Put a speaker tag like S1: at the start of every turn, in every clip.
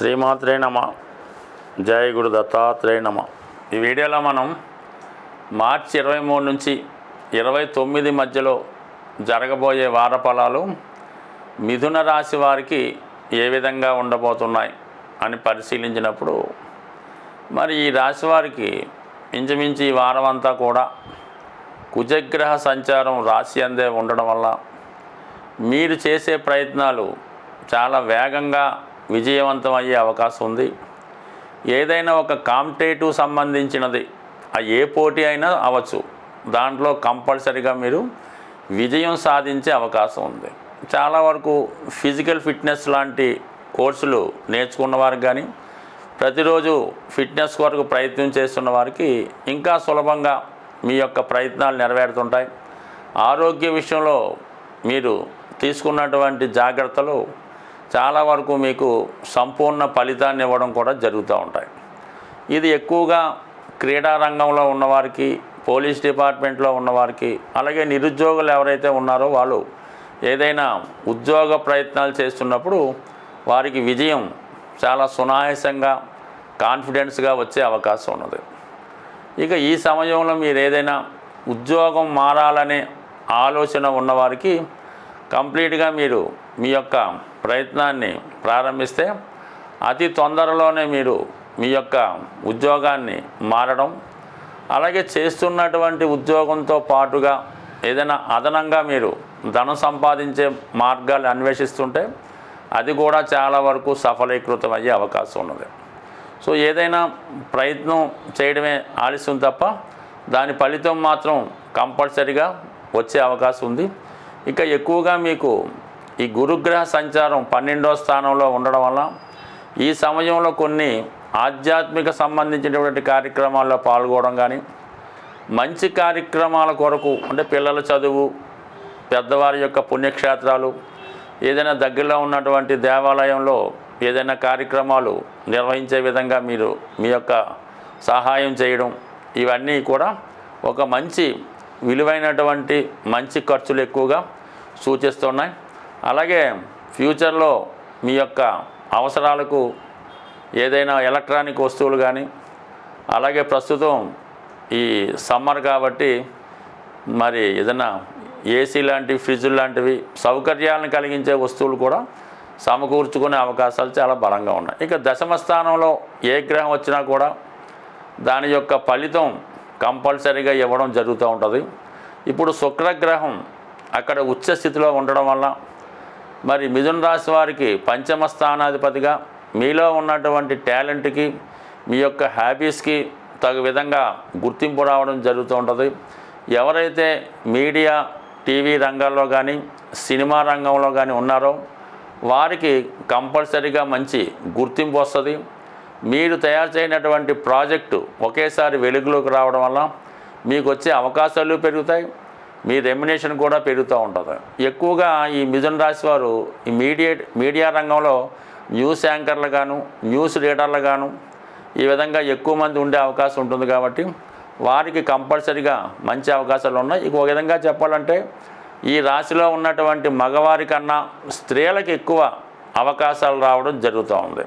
S1: శ్రీమాత్రే నమ. జయ గురు దత్తాత్రేయ నమ. ఈ వీడియోలో మనం మార్చి 23 నుంచి 29 మధ్యలో జరగబోయే వార ఫలాలు మిథున రాశి వారికి ఏ విధంగా ఉండబోతున్నాయి అని పరిశీలించినప్పుడు మరి ఈ రాశి వారికి ఇంచుమించు ఈ వారం అంతా కూడా కుజగ్రహ సంచారం రాశి అందే ఉండడం వల్ల మీరు చేసే ప్రయత్నాలు చాలా వేగంగా విజయవంతం అయ్యే అవకాశం ఉంది. ఏదైనా ఒక కాంపిటేటివ్ సంబంధించినది ఏ పోటీ అయినా అవ్వచ్చు, దాంట్లో కంపల్సరీగా మీరు విజయం సాధించే అవకాశం ఉంది. చాలా వరకు ఫిజికల్ ఫిట్నెస్ లాంటి కోర్సులు నేర్చుకున్న వారికి కానీ ప్రతిరోజు ఫిట్నెస్ వరకు ప్రయత్నం చేస్తున్న వారికి ఇంకా సులభంగా మీ యొక్క ప్రయత్నాలు నెరవేరుతుంటాయి. ఆరోగ్య విషయంలో మీరు తీసుకున్నటువంటి జాగ్రత్తలు చాలా వరకు మీకు సంపూర్ణ ఫలితాన్ని ఇవ్వడం కూడా జరుగుతూ ఉంటాయి. ఇది ఎక్కువగా క్రీడా రంగంలో ఉన్నవారికి, పోలీస్ డిపార్ట్మెంట్లో ఉన్నవారికి, అలాగే నిరుద్యోగులు ఎవరైతే ఉన్నారో వాళ్ళు ఏదైనా ఉద్యోగ ప్రయత్నాలు చేస్తున్నప్పుడు వారికి విజయం చాలా సునాయాసంగా కాన్ఫిడెన్స్గా వచ్చే అవకాశం ఉన్నది. ఇక ఈ సమయంలో మీరు ఏదైనా ఉద్యోగం మారాలనే ఆలోచన ఉన్నవారికి కంప్లీట్గా మీరు మీ యొక్క ప్రయత్నాన్ని ప్రారంభిస్తే అతి తొందరలోనే మీరు మీ యొక్క ఉద్యోగాన్ని మారడం, అలాగే చేస్తున్నటువంటి ఉద్యోగంతో పాటుగా ఏదైనా అదనంగా మీరు ధనం సంపాదించే మార్గాలు అన్వేషిస్తుంటే అది కూడా చాలా వరకు సఫలీకృతం అయ్యే అవకాశం ఉన్నది. సో ఏదైనా ప్రయత్నం చేయడమే ఆలస్యం తప్ప దాని ఫలితం మాత్రం కంపల్సరీగా వచ్చే అవకాశం ఉంది. ఇక ఎక్కువగా మీకు ఈ గురుగ్రహ సంచారం 12వ స్థానంలో ఉండడం వల్ల ఈ సమయంలో కొన్ని ఆధ్యాత్మిక సంబంధించినటువంటి కార్యక్రమాల్లో పాల్గొనడం కానీ, మంచి కార్యక్రమాల కొరకు అంటే పిల్లల చదువు, పెద్దవారి యొక్క పుణ్యక్షేత్రాలు, ఏదైనా దగ్గరలో ఉన్నటువంటి దేవాలయంలో ఏదైనా కార్యక్రమాలు నిర్వహించే విధంగా మీరు మీ యొక్క సహాయం చేయడం, ఇవన్నీ కూడా ఒక మంచి విలువైనటువంటి మంచి ఖర్చులు ఎక్కువగా సూచిస్తున్నాయి. అలాగే ఫ్యూచర్లో మీ యొక్క అవసరాలకు ఏదైనా ఎలక్ట్రానిక్ వస్తువులు కానీ, అలాగే ప్రస్తుతం ఈ సమ్మర్ కాబట్టి మరి ఏదైనా ఏసీ లాంటివి, ఫ్రిడ్జ్ లాంటివి సౌకర్యాలను కలిగించే వస్తువులు కూడా సమకూర్చుకునే అవకాశాలు చాలా బలంగా ఉన్నాయి. ఇక దశమ స్థానంలో ఏ గ్రహం వచ్చినా కూడా దాని యొక్క ఫలితం కంపల్సరీగా ఇవ్వడం జరుగుతూ ఉంటుంది. ఇప్పుడు శుక్రగ్రహం అక్కడ ఉచ్చ స్థితిలో ఉండడం వల్ల మరి మిథున రాశి వారికి పంచమ స్థానాధిపతిగా మీలో ఉన్నటువంటి టాలెంట్కి, మీ యొక్క హ్యాబీస్కి తగు విధంగా గుర్తింపు రావడం జరుగుతూ ఉంటుంది. ఎవరైతే మీడియా, టీవీ రంగాల్లో కానీ సినిమా రంగంలో కానీ ఉన్నారో వారికి కంపల్సరీగా మంచి గుర్తింపు వస్తుంది. మీరు తయారు చేయనటువంటి ప్రాజెక్టు ఒకేసారి వెలుగులోకి రావడం వల్ల మీకు వచ్చే అవకాశాలు పెరుగుతాయి, మీ రెమ్యునేషన్ కూడా పెరుగుతూ ఉంటుంది. ఎక్కువగా ఈ మిథున రాశి వారు ఈ మీడియా రంగంలో న్యూస్ యాంకర్లు గాను, న్యూస్ రీడర్లు గాను ఈ విధంగా ఎక్కువ మంది ఉండే అవకాశం ఉంటుంది. కాబట్టి వారికి కంపల్సరీగా మంచి అవకాశాలు ఉన్నాయి. ఇక ఒక విధంగా చెప్పాలంటే ఈ రాశిలో ఉన్నటువంటి మగవారి కన్నా స్త్రీలకు ఎక్కువ అవకాశాలు రావడం జరుగుతూ ఉంది.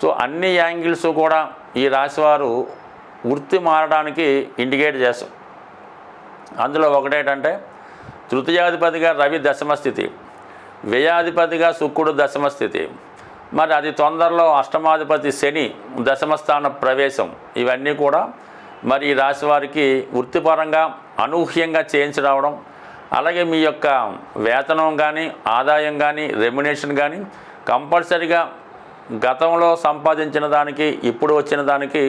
S1: సో అన్ని యాంగిల్స్ కూడా ఈ రాశివారు వృత్తి మారడానికి ఇండికేట్ చేస్తాం. అందులో ఒకటేంటంటే తృతీయాధిపతిగా రవి దశమస్థితి, వ్యయాధిపతిగా శుక్రుడు దశమస్థితి, మరి అది తొందరలో అష్టమాధిపతి శని దశమస్థాన ప్రవేశం, ఇవన్నీ కూడా మరి ఈ రాశి వారికి వృత్తిపరంగా అనూహ్యంగా చేంజ్ రావడం, అలాగే మీ యొక్క వేతనం కానీ, ఆదాయం కానీ, రెమ్యునేషన్ కానీ కంపల్సరీగా గతంలో సంపాదించిన దానికి ఇప్పుడు వచ్చిన దానికి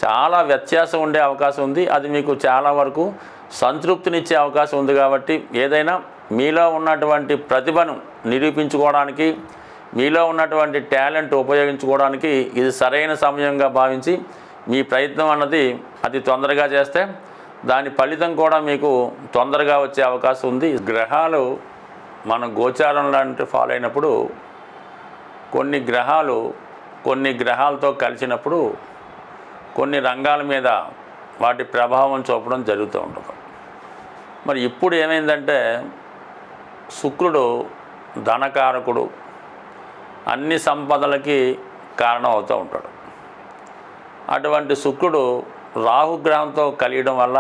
S1: చాలా వ్యత్యాసం ఉండే అవకాశం ఉంది. అది మీకు చాలా వరకు సంతృప్తినిచ్చే అవకాశం ఉంది. కాబట్టి ఏదైనా మీలో ఉన్నటువంటి ప్రతిభను నిరూపించుకోవడానికి, మీలో ఉన్నటువంటి టాలెంట్ ఉపయోగించుకోవడానికి ఇది సరైన సమయంగా భావించి మీ ప్రయత్నం అన్నది అతి తొందరగా చేస్తే దాని ఫలితం కూడా మీకు తొందరగా వచ్చే అవకాశం ఉంది. గ్రహాలు మన గోచారం లాంటి ఫాలో అయినప్పుడు కొన్ని గ్రహాలతో కలిసినప్పుడు కొన్ని రంగాల మీద వాటి ప్రభావం చూపడం జరుగుతూ ఉంటుంది. మరి ఇప్పుడు ఏమైందంటే శుక్రుడు ధనకారకుడు, అన్ని సంపదలకి కారణం అవుతూ ఉంటాడు. అటువంటి శుక్రుడు రాహుగ్రహంతో కలియడం వల్ల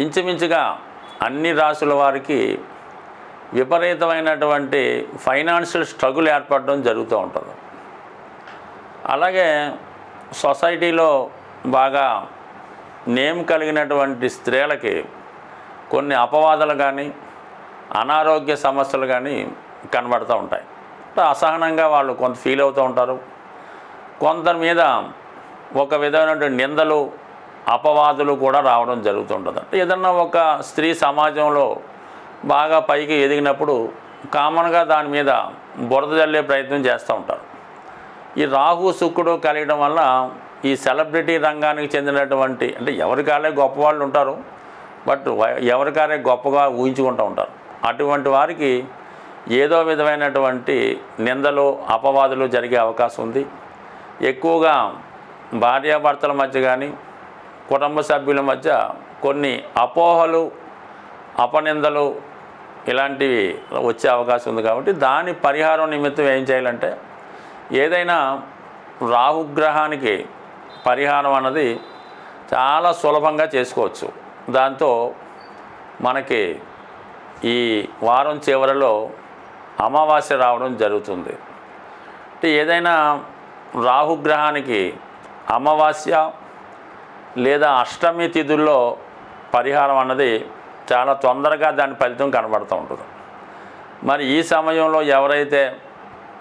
S1: ఇంచుమించుగా అన్ని రాశుల వారికి విపరీతమైనటువంటి ఫైనాన్షియల్ స్ట్రగుల్ ఏర్పడడం జరుగుతూ ఉంటుంది. అలాగే సొసైటీలో బాగా నేమ్ కలిగినటువంటి స్త్రీలకి కొన్ని అపవాదాలు కానీ అనారోగ్య సమస్యలు కానీ కనబడుతూ ఉంటాయి. అసహనంగా వాళ్ళు కొంత ఫీల్ అవుతూ ఉంటారు. కొందరి మీద ఒక విధమైనటువంటి నిందలు అపవాదులు కూడా రావడం జరుగుతుంటుంది. అంటే ఏదన్నా ఒక స్త్రీ సమాజంలో బాగా పైకి ఎదిగినప్పుడు కామన్గా దాని మీద బురద జల్లే ప్రయత్నం చేస్తూ ఉంటారు. ఈ రాహు శుక్రుడు కలియడం వల్ల ఈ సెలబ్రిటీ రంగానికి చెందినటువంటి అంటే ఎవరికాలే గొప్పవాళ్ళు ఉంటారు, బట్ ఎవరికాలే గొప్పగా ఊహించుకుంటూ ఉంటారు. అటువంటి వారికి ఏదో విధమైనటువంటి నిందలు అపవాదులు జరిగే అవకాశం ఉంది. ఎక్కువగా భార్యాభర్తల మధ్య కానీ కుటుంబ సభ్యుల మధ్య కొన్ని అపోహలు అపనిందలు ఇలాంటివి వచ్చే అవకాశం ఉంది. కాబట్టి దాని పరిహారం నిమిత్తం ఏం చేయాలంటే ఏదైనా రాహుగ్రహానికి పరిహారం అన్నది చాలా సులభంగా చేసుకోవచ్చు. దాంతో మనకి ఈ వారం చివరిలో అమావాస్య రావడం జరుగుతుంది. అంటే ఏదైనా రాహుగ్రహానికి అమావాస్య లేదా అష్టమి తిథుల్లో పరిహారం అన్నది చాలా తొందరగా దాని ఫలితం కనబడుతూ ఉంటుంది. మరి ఈ సమయంలో ఎవరైతే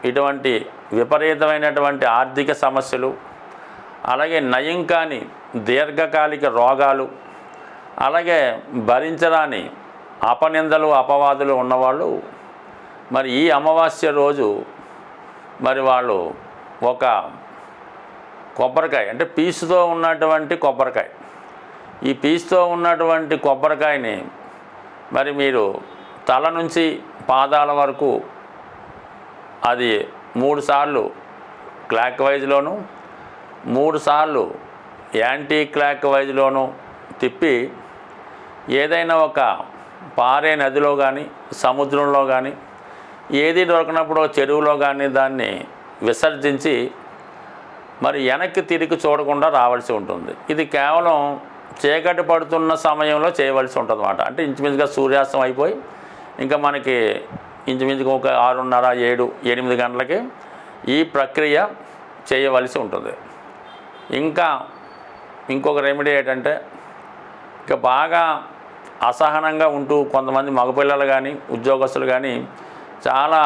S1: ఇటువంటి విపరీతమైనటువంటి ఆర్థిక సమస్యలు, అలాగే నయం కాని దీర్ఘకాలిక రోగాలు, అలాగే భరించరాని అపనిందలు అపవాదులు ఉన్నవాళ్ళు మరి ఈ అమావాస్య రోజు మరి వాళ్ళు ఒక కొబ్బరికాయ అంటే పీసుతో ఉన్నటువంటి కొబ్బరికాయ, ఈ పీసుతో ఉన్నటువంటి కొబ్బరికాయని మరి మీరు తల నుంచి పాదాల వరకు అది 3 సార్లు క్లాక్ వైజ్లోను 3 సార్లు యాంటీ క్లాక్ వైజ్లోను తిప్పి ఏదైనా ఒక పారే నదిలో కానీ సముద్రంలో కానీ ఏది దొరకనప్పుడు చెరువులో కానీ దాన్ని విసర్జించి మరి వెనక్కి తిరిగి చూడకుండా రావాల్సి ఉంటుంది. ఇది కేవలం చీకటి పడుతున్న సమయంలో చేయవలసి ఉంటుంది అన్నమాట. అంటే ఇంచుమించుగా సూర్యాస్తం అయిపోయి ఇంకా మనకి ఇంచుమించుగా ఒక 6:30, 7, 8 గంటలకి ఈ ప్రక్రియ చేయవలసి ఉంటుంది. ఇంకా ఇంకొక రెమెడీ ఏంటంటే ఇక బాగా అసహనంగా ఉంటూ కొంతమంది మగపిల్లలు కానీ ఉద్యోగస్తులు కానీ చాలా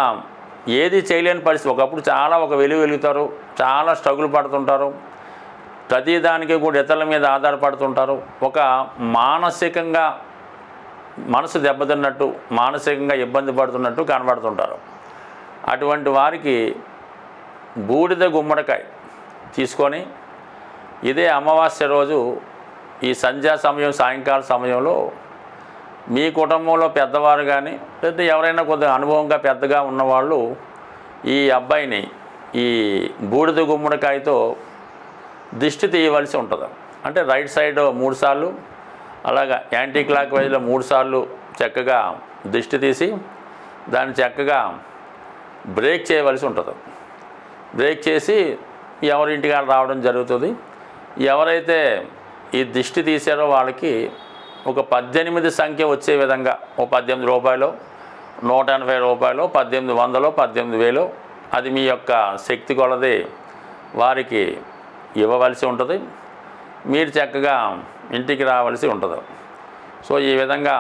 S1: ఏది చేయలేని పరిస్థితి, ఒకప్పుడు చాలా ఒక వెలుగుతారు, చాలా స్ట్రగుల్ పడుతుంటారు, ప్రతిదానికి కూడా ఇతరుల మీద ఆధారపడుతుంటారు, ఒక మానసికంగా మనసు దెబ్బతిన్నట్టు మానసికంగా ఇబ్బంది పడుతున్నట్టు కనబడుతుంటారు. అటువంటి వారికి బూడిద గుమ్మడికాయ తీసుకొని ఇదే అమావాస్య రోజు ఈ సంధ్యా సమయం సాయంకాల సమయంలో మీ కుటుంబంలో పెద్దవారు కానీ లేదా ఎవరైనా కొద్దిగా అనుభవంగా పెద్దగా ఉన్నవాళ్ళు ఈ అబ్బాయిని ఈ బూడిద గుమ్మడికాయతో దిష్టి తీయవలసి ఉంటుంది. అంటే రైట్ సైడ్ 3 సార్లు అలాగా యాంటీ క్లాక్ వైజ్లో 3 సార్లు చక్కగా దిష్టి తీసి దాన్ని చక్కగా బ్రేక్ చేయవలసి ఉంటుంది. బ్రేక్ చేసి ఎవరింటికి రావడం జరుగుతుంది. ఎవరైతే ఈ దిష్టి తీసారో వాళ్ళకి ఒక 18 సంఖ్య వచ్చే విధంగా ఓ 18 రూపాయలు, 180 రూపాయలు, 1800, 18,000 అది మీ యొక్క శక్తి కొలది వారికి ఇవ్వవలసి ఉంటుంది. మీరు చక్కగా ఇంటికి రావాల్సి ఉంటుంది. సో ఈ విధంగా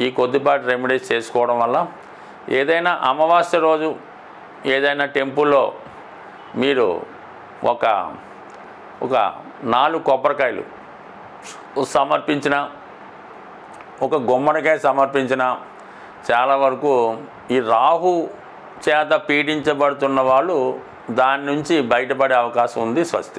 S1: ఈ కొద్దిపాటి రెమెడీస్ చేసుకోవడం వల్ల ఏదైనా అమావాస్య రోజు ఏదైనా టెంపుల్లో మీరు ఒక 4 కొబ్బరికాయలు సమర్పించిన, ఒక గుమ్మడికాయ సమర్పించిన చాలా వరకు ఈ రాహు చేత పీడించబడుతున్న వాళ్ళు దాని నుంచి బయటపడే అవకాశం ఉంది. స్వస్తి.